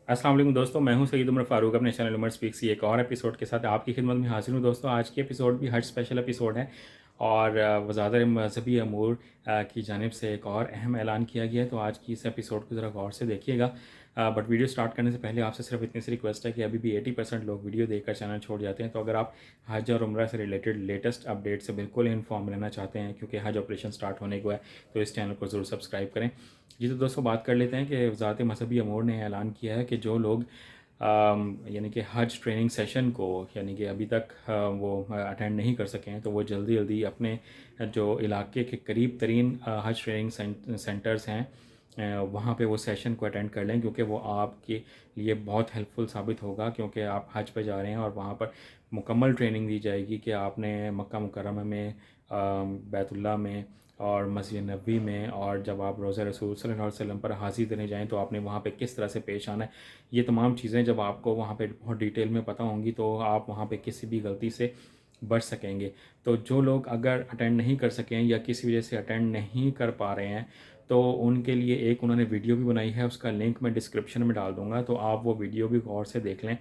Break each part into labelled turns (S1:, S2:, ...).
S1: अस्सलाम वालेकुम दोस्तों, मैं हूं सईद उमर फ़ारूक अपने चैनल उमर स्पीक्स की एक और एपिसोड के साथ आपकी खिदमत में हाजिर हूं। दोस्तों, आज की एपिसोड भी हज स्पेशल एपिसोड है और वज़ारत मज़हबी अमूर की जानिब से एक और अहम ऐलान किया गया है। तो आज की इस एपिसोड को ज़रा गौर से देखिएगा। बट वीडियो स्टार्ट करने से पहले आपसे सिर्फ इतनी सी रिक्वेस्ट है कि अभी भी 80% लोग वीडियो देखकर चैनल छोड़ जाते हैं। तो अगर आप हज और उम्रा से रिलेटेड लेटेस्ट अपडेट से बिल्कुल इन्फॉर्म रहना चाहते हैं, क्योंकि हज ऑपरेशन स्टार्ट होने को है, तो इस चैनल को ज़रूर सब्सक्राइब करें। जी, तो दोस्तों बात कर लेते हैं कि वज़ारत मज़हबी अमूर ने ऐलान किया है कि जो लोग यानी कि हज ट्रेनिंग सेशन को यानी कि अभी तक वो अटेंड नहीं कर सके हैं, तो वो जल्दी जल्दी अपने जो इलाके के करीब तरीन हज ट्रेनिंग सेंटर्स हैं वहाँ पे वो सेशन को अटेंड कर लें, क्योंकि वो आपके लिए बहुत हेल्पफुल साबित होगा। क्योंकि आप हज पे जा रहे हैं और वहाँ पर मुकम्मल ट्रेनिंग दी जाएगी कि आपने मक्का मुकर्रमा में, बैतुल्लाह में और मस्जिद नबवी में, और जब आप रोज़ा रसूल सल्लल्लाहु अलैहि वसल्लम पर हाज़िर देने जाएँ तो आपने वहाँ पे किस तरह से पेश आना है। ये तमाम चीज़ें जब आपको वहाँ पे बहुत डिटेल में पता होंगी तो आप वहाँ पे किसी भी गलती से बच सकेंगे। तो जो लोग अगर अटेंड नहीं कर सकें या किसी वजह से अटेंड नहीं कर पा रहे हैं, तो उनके लिए एक उन्होंने वीडियो भी बनाई है, उसका लिंक मैं डिस्क्रिप्शन में डाल दूँगा, तो आप वो वीडियो भी गौर से देख लें।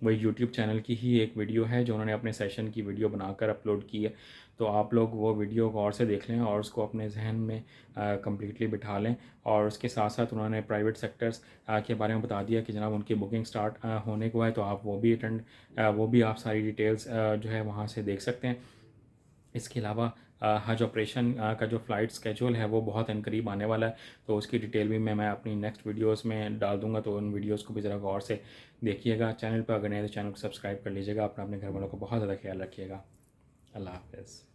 S1: वही यूट्यूब चैनल की ही एक वीडियो है जो उन्होंने अपने सेशन की वीडियो बनाकर अपलोड की है। तो आप लोग वो वीडियो गौर से देख लें और उसको अपने जहन में कम्प्लीटली बिठा लें। और उसके साथ साथ उन्होंने प्राइवेट सेक्टर्स के बारे में बता दिया कि जनाब उनकी बुकिंग स्टार्ट होने को है, तो आप वो भी आप सारी डिटेल्स जो है वहाँ से देख सकते हैं। इसके अलावा हज ऑपरेशन का जो फ़्लाइट स्केजूल है वो बहुत करीब आने वाला है, तो उसकी डिटेल भी मैं अपनी नेक्स्ट वीडियोस में डाल दूंगा। तो उन वीडियोस को भी ज़रा गौर से देखिएगा। चैनल पर अगर नए तो चैनल को सब्सक्राइब कर लीजिएगा। अपना अपने घर वालों को बहुत ज़्यादा ख्याल रखिएगा। अल्लाह हाफ़िज़।